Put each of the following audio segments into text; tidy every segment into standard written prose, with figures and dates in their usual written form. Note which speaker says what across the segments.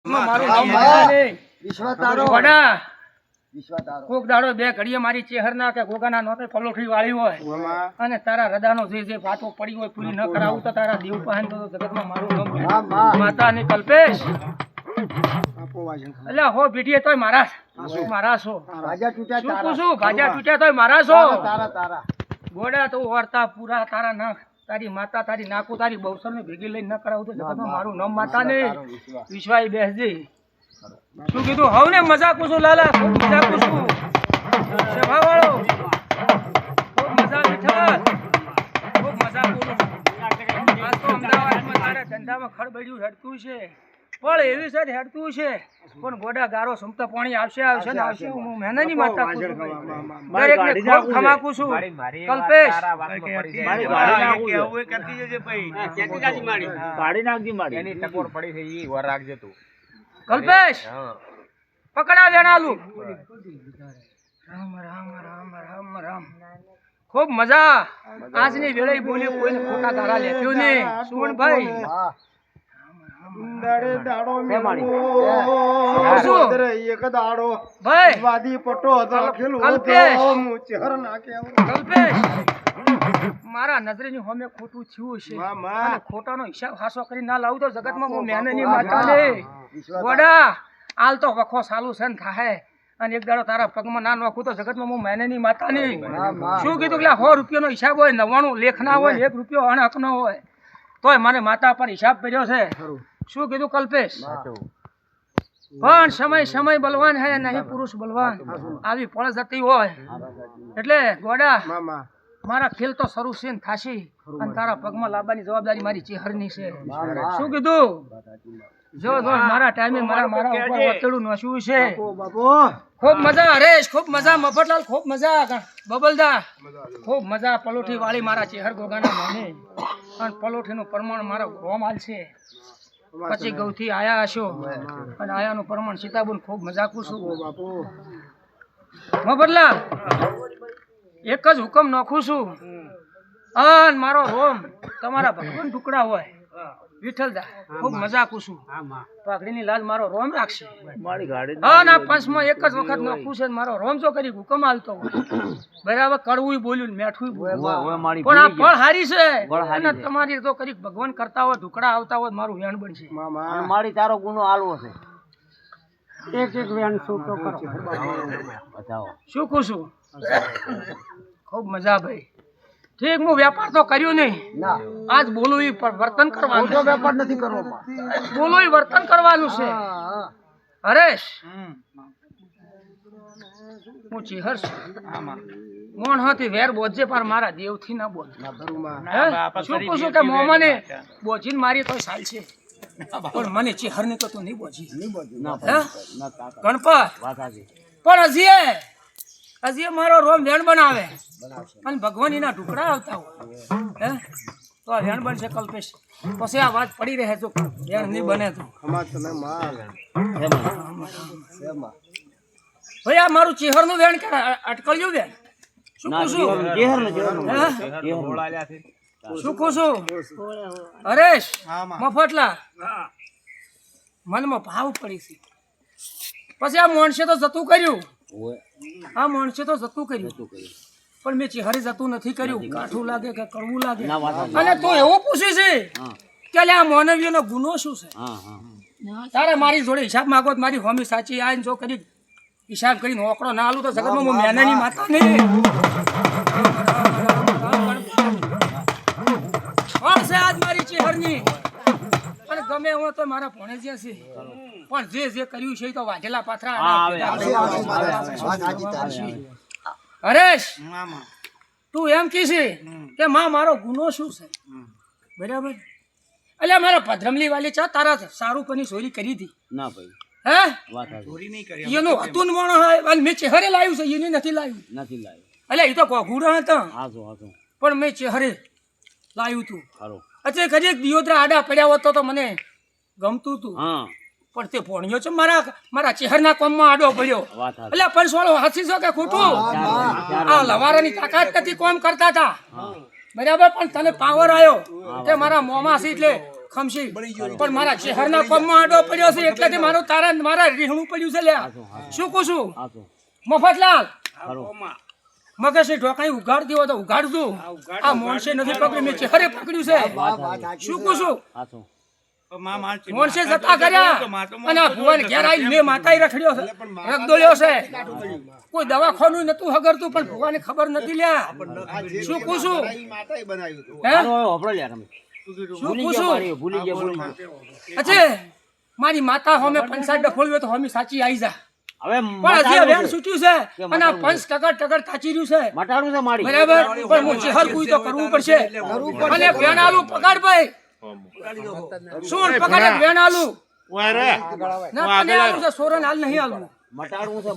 Speaker 1: કોક દાડો બે ઘડીએ મારી ચેહરના કે ગોગાના નોતે પલોઠી વાળી હોય અને તારા હૃદયનો જે વાતો પડી હોય પૂરી ન કરાવું તો તારા દેવ પાહન તો જગતમાં મારું નામ માતા ને કલ્પેશ એટલે હો બેઠીએ તોય મારા છો ભાજા તૂટ્યા તોય મારા છો ગોડા તો વર્તા પૂરા તારા નાખ તારી માતા તારી નાકુ તારી બહુસર ને ભેગી લઈને ન કરાવું તો જગતમાં મારું નામ માતા ને વિશ્વાઈ બેસજી શું કીધું હવ ને મજાક છું લાલા ખૂબ મજાક છું સભા વાળો ખૂબ મજા મીઠા ખૂબ મજા બોલું આ તો અમદાવાદમાં તારે ધંધામાં ખડબડ્યું હેડતું છે પણ એવી સાઈડ હેડતું છે પણ ગોડા ગારો સુમતા પાણી આવશે ને આવશે હું મહેનાની માતા છું દરેકને ખૂબ ખમાકું છું કલ્પેશ મારી કેવું કરતી જજે ભાઈ કેતી જાજી માડી ગાડી નાખજી માડી એની ટકોર પડી છે ઈ વર રાખજે તું કલ્પેશ પકડા વેણાલુ રામ રામ રામ રામ રામ ખૂબ મજા આજની વેળે બોલી કોઈને ખોટા ગારા લેખ્યો ને સુવણ ભાઈ દાડે દાડો મેળવો એક દાડો ભાઈ વાદી પટો રાખેલું તો મુ ચહેર નાખે કલ્પેશ મારા નજરેની હોમે ખોટું થયું છે અને ખોટાનો હિસાબ હાસો કરી ના લાવું તો જગતમાં હું મહેનની માતા ને ગોડા આલ તો વખો સાલું છે ને થાહે અને એક દાડો તારા પગમાં ના નોખું તો જગતમાં હું મહેનની માતા ને શું કીધું કે 100 રૂપિયાનો હિસાબ હોય 99 લેખ ના હોય 1 રૂપિયો અણહક ન હોય તોય મને માતા પર હિસાબ કર્યો છે શું કીધું કલ્પેશ પણ સમય બલવાન હે નહીં પુરુષ બલવાન આવી પળ જતી હોય એટલે ગોડા મારા ખેલ તો શરૂ છે ને થાશી અને તારા પગમાં લાવવાની જવાબદારી મારી ચેહરની છે શું કીધું જો મારા ટાઈમે મારા ઉપર વતડું નોશું છે ખૂબ મજા હરેશ ખૂબ મજા મફતલાલ ખૂબ મજા બબલદા ખૂબ મજા પલોઠી વાળી મારા ચેહર ગોગાના મને અને પલોઠીનું પ્રમાણ મારો રોમાલ છે પછી ગૌથી આયા હશો અને આયાનું પ્રમાણ સીતાબુન ખૂબ મજાકું છું મફતલાલ એક જ હુકમ નાખું છું અને મારો રોમ તમારા ભગવાન ટુકડા હોય વિઠ્ઠલદા ખૂબ મજાકું છું પાઘડીની લાજ મારો રોમ રાખશે અને આ પાંચમાં એક જ વખત નાખું છે મારો રોમ જો કરી હુકમ હાલતો હોય બરાબર કડવું બોલ્યું મેઠું બોલ્યું પણ આ ફળ હારી છે અને તમારી તો કરી ભગવાન કરતા હોય ઢુકડા આવતા હોય મારું વેણ બનશે
Speaker 2: મારી તારો ગુનો હાલવો છે
Speaker 1: એક વેણ છૂટો કરો શું કહું છું ખૂબ મજા ભાઈ ઠીક હું વેપાર તો કર્યો નહીં આજ બોલું વર્તન કરવાનું વેપાર નથી કરવો બોલું વર્તન કરવાનું છે હરેશ હું ચિહર છું મોણ હતી વેર બોજે પર મારા દેવથી ના બોલ શું કહું છું કે મોમને બોજીને મારી તો સાલ છે પણ મને ચિહર ની તો તું નહીં બોજી ગણપત પણ હજી મારો રોમ વેણ બનાવે અને ભગવાન એના ટુકડા આવતા હોય તો આ વેણ બનશે કલ્પેશ પછી આ વાત પડી રહે તો વેણ નહીં બને તો ભાઈ આ મારું ચેહરનું વેણ કે અટકળ્યું વેણ શું કહું છું હરેશ મફતલા મનમાં ભાવ પડી છે પછી આ માણસે તો જતું કર્યું પણ મેં ચહેરે જતું નથી કર્યું કાઠું લાગે કે કડવું લાગે અને તો એવું પૂછે છે કે આ માનવીયનો ગુનો શું છે તારે મારી જોડે હિસાબ માંગો મારી હોમી સાચી આઈને જો કરી હિસાબ કરીને ઓકડો ના આલું તો જગતમાં હું મહેનાની માતા નહીં છે આજ મારી ચહેરની અને ગમે એવો તો મારા ભણે છે પણ જે કર્યું છે તો વાઢેલા પાથરા હરેશ તું એમ કીધી કે માં મારો ગુનો શું છે બરાબર એટલે મારા ભદ્રમલી વાલી ચા તારા સારું પની ચોરી કરી હતી
Speaker 2: ના ભાઈ
Speaker 1: હે ચોરી નહીં કરી એનું હતું મોણો હોય મેં ચહેરે લાવ્યું છે એની નથી લાવ્યું એટલે એ તો કોઘુડા હતા પણ મેં ચહેરે લાવ્યું તું અચ્છા ખરી દિયોદરા આડા પડ્યા હોત તો મને ગમતું તું પણ તે ભણ્યો છે મારા ચહેરના કોમમાં આડો પડ્યો એટલે પણ સોળો હાથી છો કે ખોટું આ લવારાની તાકાત નથી કોમ કરતા હતા બરાબર પણ તને પાવર આવ્યો કે મારા મોમાં છે એટલે ખમશી પણ મારા શહેરના કોમમાં આડો પડ્યો છે એટલે મારા રીહણું પડ્યું છે લ્યા શું કહું છું મફતલાલ મગજે ઢોકાઈ ઉગાડ દેવો તો ઉગાડજો આ મોણસે નથી પકડ્યું મેં ચહેરે પકડ્યું છે શું કહું છું મોણસે જતા કર્યા અને આ ભુવન ઘેર આવીને મેં માતાએ રખડ્યો છે રગદોળ્યો છે કોઈ દવાખાનું નતું હગરતું પણ ભુવાને ખબર નથી લ્યા શું કહું છું હે શું કહું છું અચ્છા મારી માતા હોમે પંચાયત ડફોળ્યો તો હોમી સાચી આવી જા
Speaker 2: હવે
Speaker 1: પણ હજી વેણ છૂટ્યું છે અને આ પંચ ટકર થાચી રહ્યું છે
Speaker 2: મટાડું છે મારી
Speaker 1: બરાબર પણ હું ચહેર કોઈ તો કરવું પડશે અને વેણાલું પકડ ભાઈ શું પકડ વેણાલું ના તને આલું છે સોરન હાલ નહીં હાલવું
Speaker 2: મટાડું છે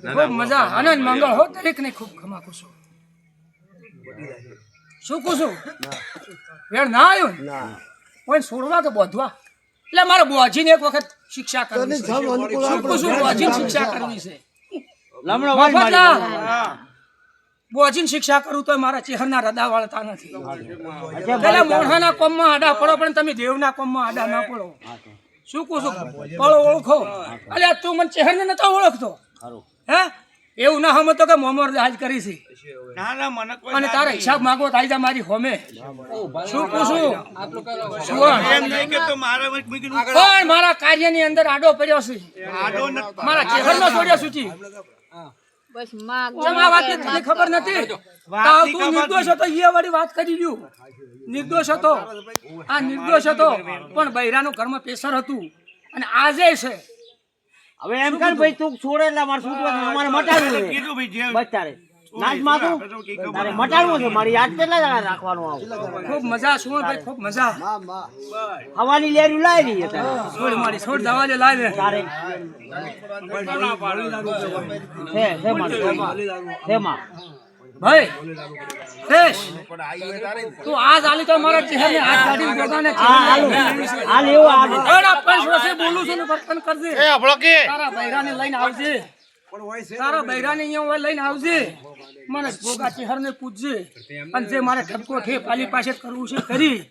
Speaker 1: ખૂબ મજા આનંદ મંગળ હો દરેક ને ખૂબ ખમા ખુશો શું કુશું વેણ ના આવ્યો કોઈ છોડવા કે બોધવા એટલે મારે બોજીને એક વખત શિક્ષા કરવી છે શું કુશું બોજીને શિક્ષા કરવી છે મફતલાલ બોજીને શિક્ષા કરું તો મારા ચહેરના રદા વાળતા નથી પેલા મોઢાના કોમમાં આડા પડો પણ તમે દેવના કોમમાં આડા ના પડો શું કુશું પળો ઓળખો અલ્યા તું મને ચહેરને નતો ઓળખતો હે એવું ના હમતો કે મોમર હાજ કરી છે અને તારા હિસાબ માંગો તો આઈ જા મારી હોમે શું પૂછું પણ મારા કાર્યની અંદર આડો પડ્યો છે મારા ચહેરનો છોડ્યો સૂચી
Speaker 3: બસ માં
Speaker 1: આ વાતની તને ખબર નથી તાવ તું નિર્દોષ હતો એ વાળી વાત કરી રહ્યું નિર્દોષ હતો આ નિર્દોષ હતો પણ બૈરાનું ઘરમાં પ્રેશર હતું અને આજે છે
Speaker 2: હવે એમ કર ભાઈ તું છોડે એટલે મારે છૂટવા છે અમારે મટાડવું છે બસ તારે નાચ માથું તારે મટાડવું છે મારી યાદ કેટલા જણા રાખવાનું આવું
Speaker 1: ખૂબ મજા શું ભાઈ ખૂબ મજા
Speaker 2: હવાની લેરી લાવી રહી અત્યારે
Speaker 1: છોડ મારી છોડ દવા લે લાવે
Speaker 2: તારે છે માં
Speaker 1: ભાઈ રેશ તું આજ આલી તો મારા ચહેરાને હાથ કાઢીને ગોગાને
Speaker 2: હાલ એવું હાલ
Speaker 1: અરે પાંચ વર્ષે બોલું છું ને વર્તન કરજે એ આપણો કે તારા બૈરાને લઈને આવજે તારા બૈરાને અહીંયા લઈને આવજે મને ગોગા ચહેરને પૂછજે અને જે મારે ઠપકો છે પાલી પાસે કરવું છે કરી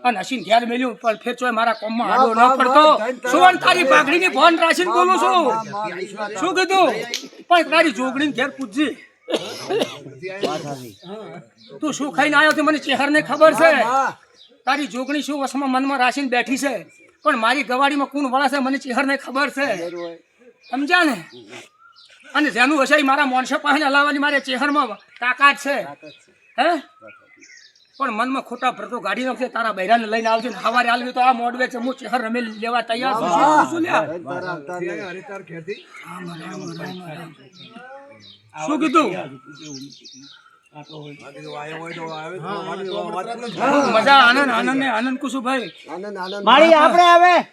Speaker 1: અને હસીન ઘેર મેલ્યું પણ ફેર ચોય મારા કોમમાં આડો ન પડતો સુવન તારી પાઘડીની ભોન રાખીને બોલું છું શું કીધું પણ તારી જોગડીને ઘેર પૂછજે તું શું ખાઈને આવ્યો છે મને ચહેરને ખબર છે તારી જોગણી શું વસમાં મનમાં રાશીને બેઠી છે પણ મારી ગવાડીમાં કોણ વળા છે મને ચહેરને ખબર છે સમજ્યા ને અને જેનું હશે મારા મોણસો પાસે હલાવવાની મારે ચહેરમાં તાકાત છે હે પણ મનમાં ખોટા ભરતો ગાડી નાખશે તારા બૈરાને લઈને આવજો ને સવારે આલવી તો આ મોડવે છે હું ચહેર રમે લેવા તૈયાર છું શું કીધું મજા આનંદ કુશુભાઈ
Speaker 2: મારી આપણે હવે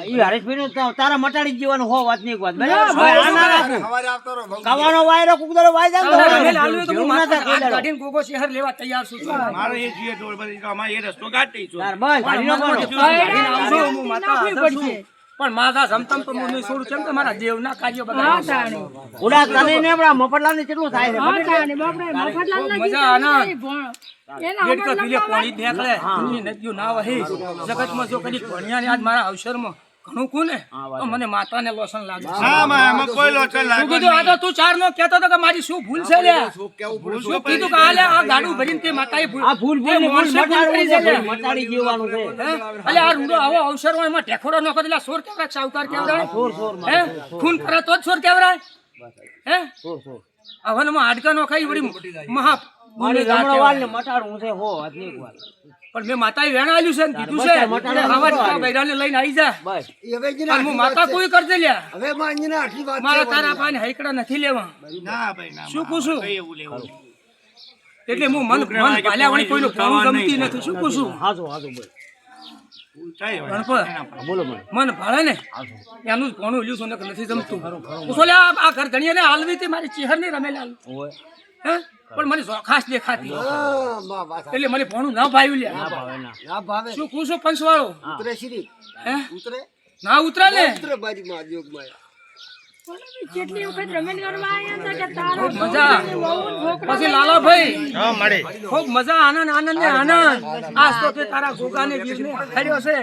Speaker 2: ઈ હરેશભાઈ નું તારા મટાડી જીવાનું હો વાત ની વાત કવાનો વાયરો કુકદરો વાય
Speaker 1: કાઢીને ગોગો શહેર લેવા તૈયાર છું
Speaker 4: મારે એ જીએ તો અમારે એ રસ્તો કાઢી છું
Speaker 1: પણ માધા જમતમ તો મને છોડું છે કે મારા દેવના કાર્યો બધા
Speaker 2: ઉડા તને ને આપડા મફતલાલ ને કેટલું થાય છે
Speaker 1: મજા આનંદ પેટ કા પીલે પાણી દેખલે ની નદીઓ ના વહી જગતમાં જો કદી ભણ્યા ને આજ મારા અવસરમાં ઘણું કોને તો મને માતાને લોસન લાગે
Speaker 4: હા માં કોઈ લોચન લાગે
Speaker 1: શું કીધું આ તો તું ચાર નો કહેતો તો કે મારી શું ભૂલ છે લે શું કીધું કે આલે આ ગાડું ભરીને તે માતાએ
Speaker 2: આ ભૂલ મટાડી જીવવાનું છે
Speaker 1: અલે આ રૂડો આવો અવસરમાં એમાં ટેખોડો નખો એટલે સોર કેવરાય સાવકાર કેવરાય હે ખૂન કરે તો જ સોર કેવરાય હે આવનમાં હાડકા નો ખાઈ વળી મહા
Speaker 2: મારી જમણવાલ ને મટાડવું છે હો આટલી એક વાર
Speaker 1: પણ મેં માતાએ વેણ આલ્યું છે ને કીધું છે આવા બૈરાને લઈને આવી જા
Speaker 2: બસ
Speaker 1: અને હું માતા કોઈ કરજે લ્યા
Speaker 5: હવે માંગીને આટલી વાત
Speaker 1: મારા તારા પાને હૈકડા નથી લેવા
Speaker 4: ના ભાઈ ના
Speaker 1: શું પૂછું
Speaker 4: એવું લેવું
Speaker 1: એટલે હું મન ભાલ્યા વળી કોઈનું ભણવું ગમતી નથી શું પૂછું
Speaker 2: હાજો ભાઈ બોલો
Speaker 1: મન ભાળે ને એનું જ ભણું લ્યું છું નથી જમતું પૂછો આ ઘર ધણીને હાલવી હતી મારી ચહેર નહીં રમેલા હે પણ મને ખાસ દેખાતી એટલે મને ભણું ના ભાવ્યું લ્યા
Speaker 5: ના ભાવે
Speaker 1: શું પૂછું પંચવાળો
Speaker 5: ઉતરે શ્રી
Speaker 1: હે
Speaker 5: ઉતરે
Speaker 1: ના ઉતરે ને
Speaker 5: ઉતરે બાજુમાં જોગમાં
Speaker 3: કેટલી વખત રમણ કરવા આયા હતા કે તારો
Speaker 1: ખૂબ મજા. પછી લાલાભાઈ ખૂબ મજા, આનંદ આનંદ ને આનંદ. આજ તો તે તારા ગોગાને વીરને હરાડ્યો છે.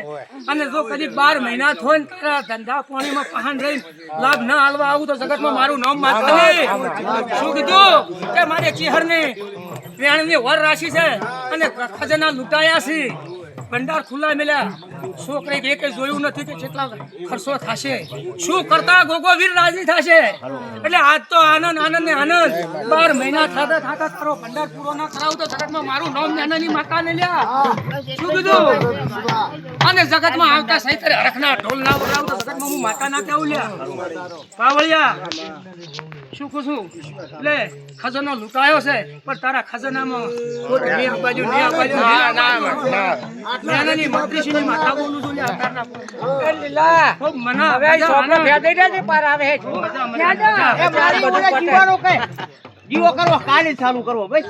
Speaker 1: અને જો કદી 12 મહિના થોય ને તારા ધંધા પાણીમાં પહાણ રહીને લાભ ના આલવા આવું તો જગતમાં મારું નામ માતા નહીં. શું કીધું કે મારે ચિહરને વેણની વર રાશિ છે અને ખજાના લૂંટાયા છે. ભંડાર ખુલ્લા મળ્યા. છોકરે એક જોયું નથી કે કેટલા ખર્ચો થશે. શું કરતા ગોગો વીર રાજી થશે. એટલે આજ તો આનંદ આનંદ ને આનંદ. 12 મહિના થતા થતા તારો ભંડાર પૂરો ના કરાવું તો જગતમાં મારું નામ નાનાની માતા ને લ્યા. શું કીધું? અને જગતમાં આવતા સહિત હરખના ઢોલ ના બોલાવું તો જગતમાં હું માતા ના કેવું લ્યા. પાવળિયા શું કહું છું? એટલે ખજાનો લૂંટાયો છે પણ તારા ખજાનામાં કોઈ નહીં આપવાજો, નહીં આપવાજો. નાનાની મંત્રીશ્રીની માથા બોલું છું લ્યા તારના. ખૂબ મના મજા આનંદ.
Speaker 2: એ મારી ઓલે જીવાનો કઈ જીવો કરવો કાલે ચાલુ કરવો બસ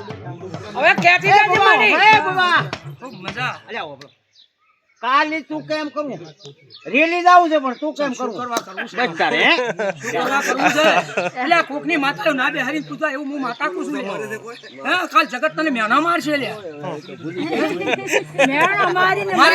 Speaker 1: હવે કેટી જાજે મારી.
Speaker 2: હે બાબા
Speaker 1: ખૂબ મજા.
Speaker 2: અલ્યા ઓબળો કાલે તું કેમ કરું રેલી જાવું છે પણ તું કેમ કરું
Speaker 1: કરવા કરવું છે.
Speaker 2: બસ તારે હે
Speaker 1: કરવા કરવું છે. એટલે કોકની માતા ના બેહારી તું તો એવું હું માતા કું છું. હે કાલ જગત તને મેના મારશે લ્યા.
Speaker 3: મેણ અમારી ને
Speaker 1: મારી